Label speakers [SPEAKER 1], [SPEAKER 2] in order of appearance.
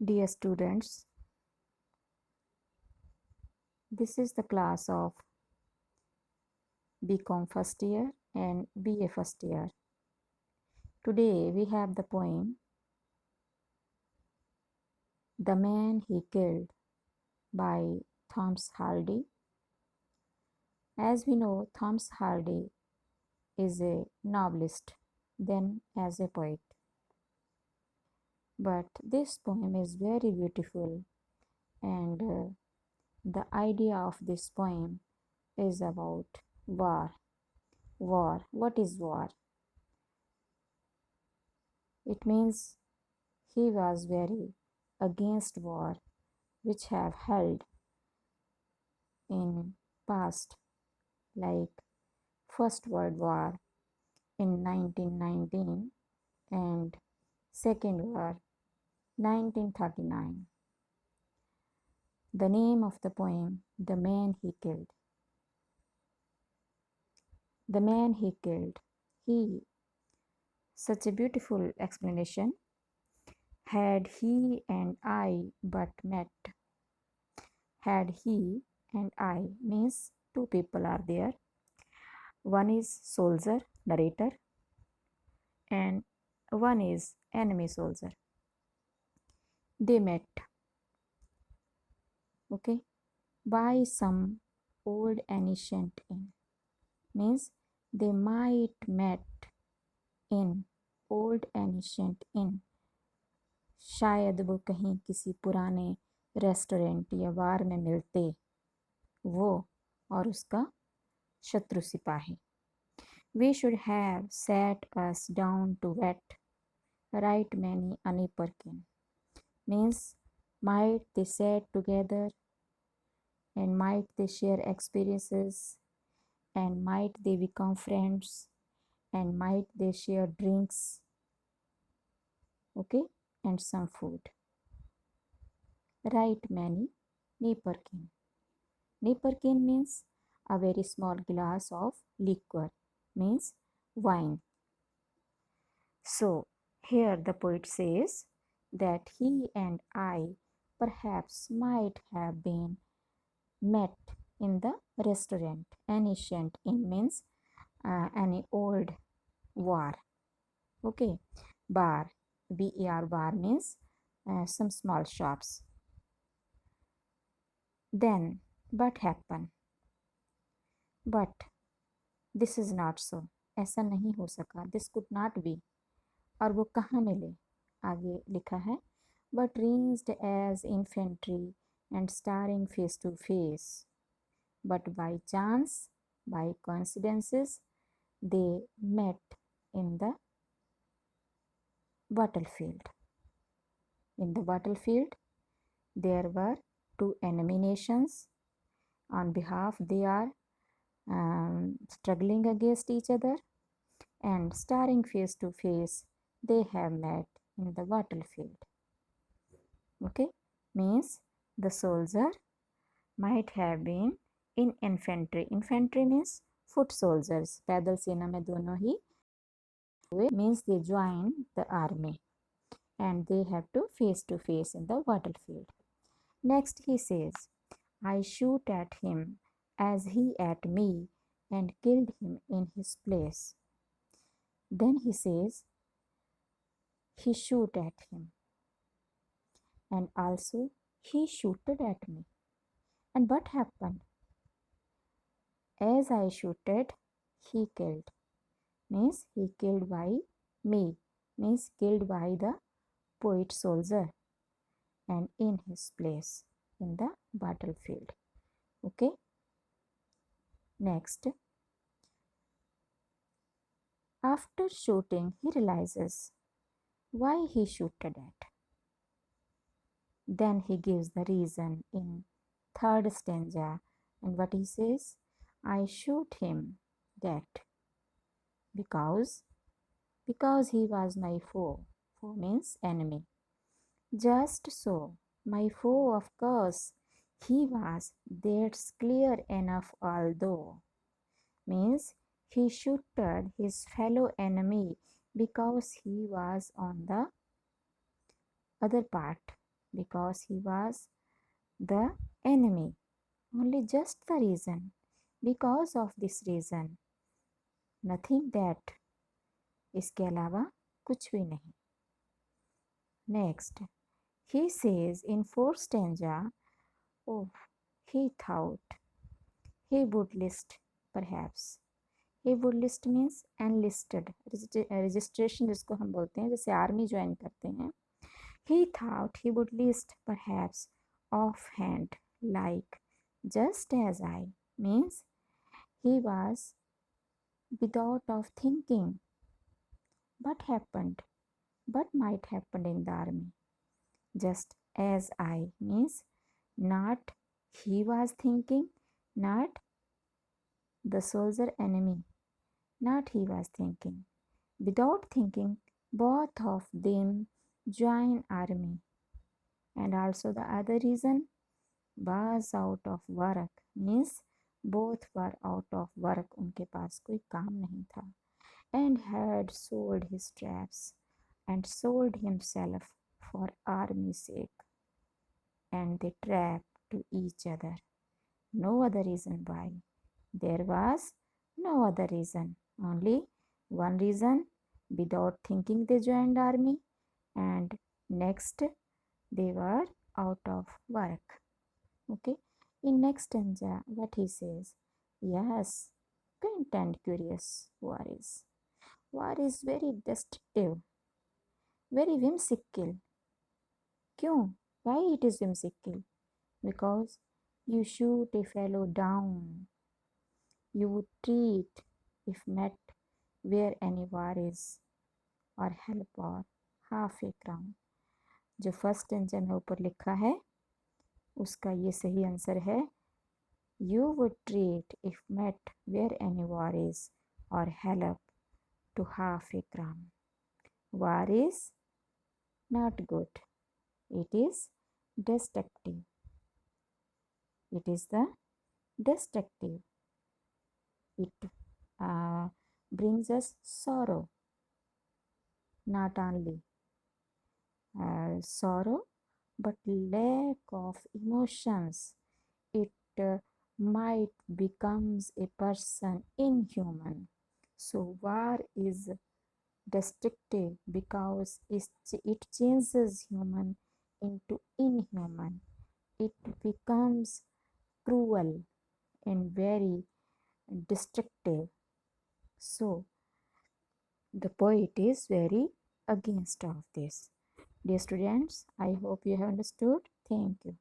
[SPEAKER 1] Dear students, this is the class of BCom first year and BA first year. Today we have the poem The Man He Killed by Thomas Hardy. As we know, Thomas Hardy is a novelist, then as a poet. But this poem is very beautiful, and the idea of this poem is about war. War. What is war? It means he was very against war which have held in past, like First World War in 1919 and Second War 1939. The name of the poem, The Man He Killed. The man he killed. He, such a beautiful explanation. Had he and I but met. Had he and I means two people are there. One is soldier, narrator, and one is enemy soldier. They met, okay, by some old ancient inn. Means they might met in old ancient inn. शायद वो कहीं किसी पुराने restaurant या बार में मिलते वो और उसका शत्रु सिपाही. We should have sat us down to wet, right many a nipperkin. Means might they sat together and might they share experiences and might they become friends and might they share drinks, okay, and some food. Right many nipperkin. Nipperkin means a very small glass of liquor, means wine. So here the poet says that he and I perhaps might have been met in the restaurant. Ancient inn means any old war. Okay, bar, bar, bar means some small shops. Then, but happen. But this is not so. ऐसा नहीं हो सका. This could not be. और वो कहाँ मिले? आगे लिखा है. But ranged as infantry and staring face to face. But by chance, by coincidences, they met in the battlefield. In the battlefield, there were two enemy nations. On behalf, they are struggling against each other and staring face to face, they have met in the battlefield. Okay, means the soldier might have been in infantry. Infantry means foot soldiers. पैदल सेना में दोनों ही means they join the army and they have to face in the battlefield. Next he says, I shoot at him as he at me and killed him in his place. Then he says, he shoot at him and also he shooted at me. And what happened? As I shooted, he killed. Means he killed by me. Means killed by the poet soldier and in his place in the battlefield. Okay. Next. After shooting, he realizes why he shooted at. Then he gives the reason in third stanza, and what he says, I shoot him that because he was my foe. Foe means enemy. Just so, my foe, of course, he was, that's clear enough, although means he shooted his fellow enemy because he was on the other part. because he was the enemy. Only just the reason. Because of this reason. Nothing that. इसके अलावा कुछ भी नहीं. Next, he says in fourth stanza, oh, he thought he would list, perhaps. He would list means enlisted, registration जिसको हम बोलते हैं, जैसे आर्मी ज्वाइन करते हैं. He thought he would list, perhaps, offhand, like, just as I, means he was without of thinking. But happened, but might happen in the army. Just as I means not he was thinking, not the soldier enemy, not he was thinking. Without thinking, both of them join army. And also the other reason was out of work means both were out of work. उनके पास कोई काम नहीं था. And had sold his traps and sold himself for army's sake. And they trapped to each other. No other reason why. There was no other reason. Only one reason. Without thinking they joined army. And next they were out of work. Okay. In next stanza, what he says? Yes, quaint and curious war is. War is very destructive, very whimsical. क्यों? Why it is whimsical? Because you shoot a fellow down. You would treat if met where any war is, or help or half a crown. जो first tension में ऊपर लिखा है उसका ये सही answer है You would treat if met where any war is, or help to half a crown. War is not good. It is destructive. It is the destructive. It brings us sorrow. Not only sorrow, but lack of emotions. It might becomes a person inhuman. So war is destructive because it changes human into inhuman. It becomes cruel and very destructive. So the poet is very against of this. Dear students, I hope you have understood. Thank you.